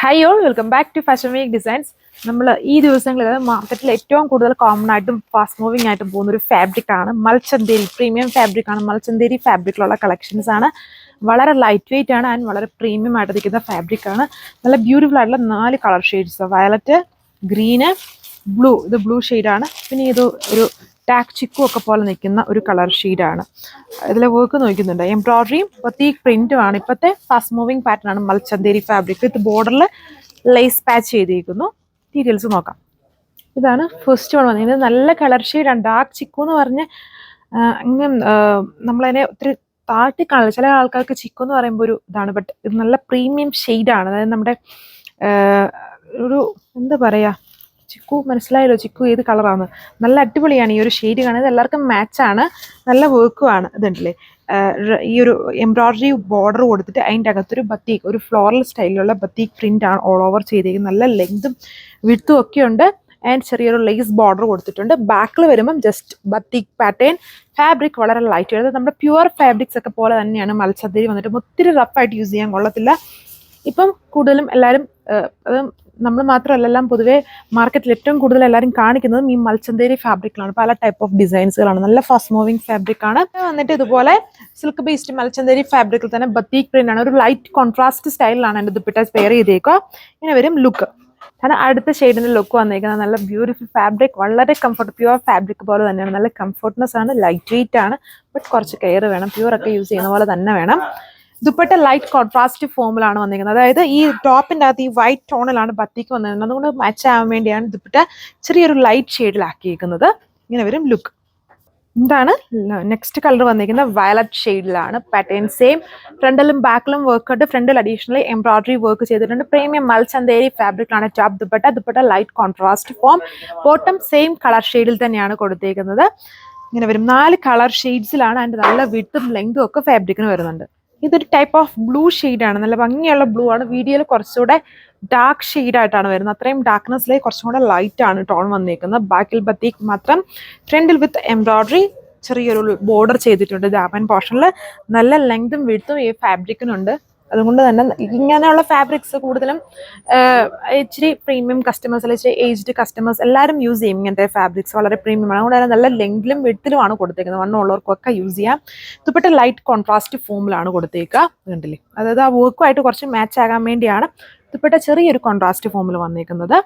Hi all, welcome back to fashion week designs. നമ്മൾ ഈ ദിവസങ്ങളിൽ മാർക്കറ്റിൽ ഏറ്റവും കൂടുതൽ കോമൺ ആയിട്ടും ഫാസ്റ്റ് മൂവിങ് ആയിട്ടും പോകുന്ന ഒരു ഫാബ്രിക് ആണ് മൽച്ചന്തേരി. പ്രീമിയം ഫാബ്രിക് ആണ് മൽച്ചന്തേരി. ഫാബ്രിക്കിലുള്ള കളക്ഷൻസ് ആണ്. വളരെ ലൈറ്റ് വെയിറ്റ് ആണ് ആൻഡ് വളരെ പ്രീമിയം ആയിട്ട് നിൽക്കുന്ന ഫാബ്രിക് ആണ്. നല്ല ബ്യൂട്ടിഫുൾ ആയിട്ടുള്ള 4 colour shades, violet, green, blue. ഇത് ബ്ലൂ ഷെയ്ഡാണ്. പിന്നെ ഇത് ഒരു ടാക് ചിക്കു ഒക്കെ പോലെ നിൽക്കുന്ന ഒരു കളർ ഷെയ്ഡാണ്. ഇതിലെ വർക്ക് നോക്കുന്നുണ്ട്. എംബ്രോയിഡറിയും ബത്തീക് പ്രിന്റും ആണ്. ഇപ്പോഴത്തെ ഫാസ്റ്റ് മൂവിങ് പാറ്റേൺ ആണ് മൽച്ചന്തേരി ഫാബ്രിക്. വിത്ത് ബോർഡറിൽ ലേസ് പാച്ച് ചെയ്തിരിക്കുന്നു. ഡീറ്റെയിൽസ് നോക്കാം. ഇതാണ് ഫസ്റ്റ് വൺ വന്നിരിക്കുന്നത്. നല്ല കളർ ഷെയ്ഡാണ്. ഡാർക്ക് ചിക്കു എന്ന് പറഞ്ഞ് അങ്ങനെ നമ്മളതിനെ ഒത്തിരി താഴ്ത്തി കാണില്ല. ചില ആൾക്കാർക്ക് ചിക്കു എന്ന് പറയുമ്പോൾ ഒരു ഇതാണ്. ബട്ട് ഇത് നല്ല പ്രീമിയം ഷെയ്ഡാണ്. അതായത് നമ്മുടെ ഒരു എന്താ പറയുക, ചിക്കു മനസ്സിലായല്ലോ, ചിക്കു ഏത് കളറാണ്. നല്ല അടിപൊളിയാണ് ഈ ഒരു ഷെയ്ഡ് കാണുന്നത്. എല്ലാവർക്കും മാച്ചാണ്. നല്ല വർക്കുമാണ്. ഇതുണ്ടല്ലേ, ഈ ഒരു എംബ്രോയിഡറി ബോർഡർ കൊടുത്തിട്ട് അതിൻ്റെ അകത്തൊരു ബത്തീക്ക്, ഒരു ഫ്ലോറൽ സ്റ്റൈലിലുള്ള ബത്തീക്ക് പ്രിന്റ് ആണ് ഓൾ ഓവർ ചെയ്തിരിക്കുന്നത്. നല്ല ലെങ്തും വിഡ്ത്തും ഒക്കെ ഉണ്ട്. ആൻഡ് ചെറിയൊരു ലേസ് ബോർഡർ കൊടുത്തിട്ടുണ്ട്. ബാക്കിൽ വരുമ്പം ജസ്റ്റ് ബത്തീക്ക് പാറ്റേൺ. ഫാബ്രിക് വളരെ ലൈറ്റ് വരുന്നത്. നമ്മുടെ പ്യുവർ ഫാബ്രിക്സ് ഒക്കെ പോലെ തന്നെയാണ് മൽച്ചന്തേരി വന്നിട്ട്. ഒത്തിരി റഫായിട്ട് യൂസ് ചെയ്യാൻ കൊള്ളത്തില്ല. ഇപ്പം കൂടുതലും എല്ലാവരും അത് നമ്മൾ മാത്രമല്ല, എല്ലാം പൊതുവേ മാർക്കറ്റിൽ ഏറ്റവും കൂടുതൽ എല്ലാവരും കാണിക്കുന്നതും ഈ മൽച്ചന്തേരി ഫാബ്രിക്കിലാണ്. പല ടൈപ്പ് ഓഫ് ഡിസൈൻസുകളാണ്. നല്ല ഫാസ്റ്റ് മൂവിങ് ഫാബ്രിക് ആണ്. വന്നിട്ട് ഇതുപോലെ സിൽക്ക് ബേസ്ഡ് മൽച്ചന്തേരി ഫാബ്രിക്കിൽ തന്നെ ബത്തീക് പ്രിന്റ് ആണ്. ഒരു ലൈറ്റ് കോൺട്രാസ്റ്റ് സ്റ്റൈലിലാണ് എൻ്റെ ദുപ്പട്ട പെയർ ചെയ്തേക്കുക. ഇങ്ങനെ വരും ലുക്ക്. കാരണം അടുത്ത ഷെയ്ഡിന്റെ ലുക്ക് വന്നേക്കുന്നത് നല്ല ബ്യൂട്ടിഫുൾ ഫാബ്രിക്. വളരെ കംഫർട്ട്, പ്യുവർ ഫാബ്രിക് പോലെ തന്നെയാണ്. നല്ല കംഫർട്ട്നെസ് ആണ്. ലൈറ്റ് വെയിറ്റ് ആണ്. ബട്ട് കുറച്ച് കെയർ വേണം. പ്യുവർ ഒക്കെ യൂസ് ചെയ്യുന്ന പോലെ തന്നെ വേണം. ദുപ്പട്ട ലൈറ്റ് കോൺട്രാസ്റ്റ് ഫോമിലാണ് വന്നിരിക്കുന്നത്. അതായത് ഈ ടോപ്പിൻ്റെ അകത്ത് ഈ വൈറ്റ് ടോണിലാണ് ബത്തിക്ക് വന്നിരുന്നത്. അതുകൊണ്ട് മാച്ച് ആവാൻ വേണ്ടിയാണ് ദുപ്പട്ട ചെറിയൊരു ലൈറ്റ് ഷെയ്ഡിലാക്കിയിരിക്കുന്നത്. ഇങ്ങനെ വരും ലുക്ക്. എന്താണ് നെക്സ്റ്റ് കളർ വന്നിരിക്കുന്നത്? വയലറ്റ് ഷെയ്ഡിലാണ്. Pattern same. ഫ്രണ്ടിലും ബാക്കിലും വർക്ക് ഉണ്ട്. ഫ്രണ്ടിൽ അഡീഷണലി എംബ്രോയിഡറി വർക്ക് ചെയ്തിട്ടുണ്ട്. പ്രീമിയം മൽച്ചന്തേരി ഫാബ്രിക്കാണ് top dupatta. Dupatta light contrast form. Bottom same colour ഷെയ്ഡിൽ തന്നെയാണ് കൊടുത്തേക്കുന്നത്. ഇങ്ങനെ വരും. 4 കളർ ഷെയ്ഡ്സിലാണ്. അതിൻ്റെ നല്ല വിഡ്ത്തും ലെങ്തും ഒക്കെ ഫാബ്രിക്കിന് വരുന്നുണ്ട്. ഇതൊരു ടൈപ്പ് ഓഫ് ബ്ലൂ ഷെയ്ഡാണ്. നല്ല ഭംഗിയുള്ള ബ്ലൂ ആണ്. വീഡിയോയിൽ കുറച്ചുകൂടെ ഡാർക്ക് ഷെയ്ഡായിട്ടാണ് വരുന്നത്. അത്രയും ഡാർക്ക്നെസ്സിലേക്ക് കുറച്ചും കൂടെ ലൈറ്റ് ആണ് ടോൺ വന്നിരിക്കുന്നത്. ബാക്കിൽ ബത്തീക്ക് മാത്രം. ഫ്രണ്ടിൽ വിത്ത് എംബ്രോയിഡറി ചെറിയൊരു ബോർഡർ ചെയ്തിട്ടുണ്ട്. ദാമൻ പോർഷനിൽ നല്ല ലെങ്തും വിഡ്ത്തും ഈ ഫാബ്രിക്കിനുണ്ട്. അതുകൊണ്ട് തന്നെ ഇങ്ങനെയുള്ള ഫാബ്രിക്സ് കൂടുതലും ഇച്ചിരി പ്രീമിയം കസ്റ്റമേഴ്സ്, അല്ലെങ്കിൽ ഇച്ചിരി ഏജ്ഡ് കസ്റ്റമേഴ്സ് എല്ലാവരും യൂസ് ചെയ്യും. ഇങ്ങനത്തെ ഫാബ്രിക്സ് വളരെ പ്രീമിയം ആണ്. അതുകൊണ്ട് തന്നെ നല്ല ലെങ്തിലും വിഡ്ത്തിലുമാണ് കൊടുത്തേക്കുന്നത്. വണ്ണമുള്ളവർക്കൊക്കെ യൂസ് ചെയ്യാം. ദുപ്പട്ട ലൈറ്റ് കോൺട്രാസ്റ്റ് ഫോമിലാണ് കൊടുത്തേക്കുക. കണ്ടില്ലേ, അതായത് ആ വർക്കുമായിട്ട് കുറച്ച് മാച്ച് ആകാൻ വേണ്ടിയാണ് ദുപ്പട്ട ചെറിയൊരു കോൺട്രാസ്റ്റ് ഫോമിൽ വന്നേക്കുന്നത്.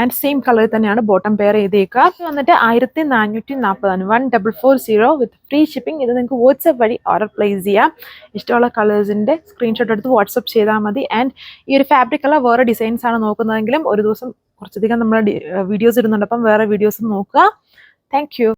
ആൻഡ് സെയിം കളറിൽ തന്നെയാണ് ബോട്ടം പെയർ ചെയ്തേക്കുക. വന്നിട്ട് 1440 1440 വിത്ത് ഫ്രീ ഷിപ്പിംഗ്. ഇത് നിങ്ങൾക്ക് വാട്സപ്പ് വഴി ഓർഡർ പ്ലേസ് ചെയ്യാം. ഇഷ്ടമുള്ള കളേഴ്സിൻ്റെ സ്ക്രീൻഷോട്ട് എടുത്ത് വാട്സപ്പ് ചെയ്താൽ മതി. ആൻഡ് ഈ ഒരു ഫാബ്രിക്കുള്ള വേറെ ഡിസൈൻസ് ആണ് നോക്കുന്നതെങ്കിലും ഒരു ദിവസം കുറച്ചധികം നമ്മൾ വീഡിയോസ് ഇടുന്നുണ്ട്. അപ്പം വേറെ വീഡിയോസ് നോക്കുക. Thank you.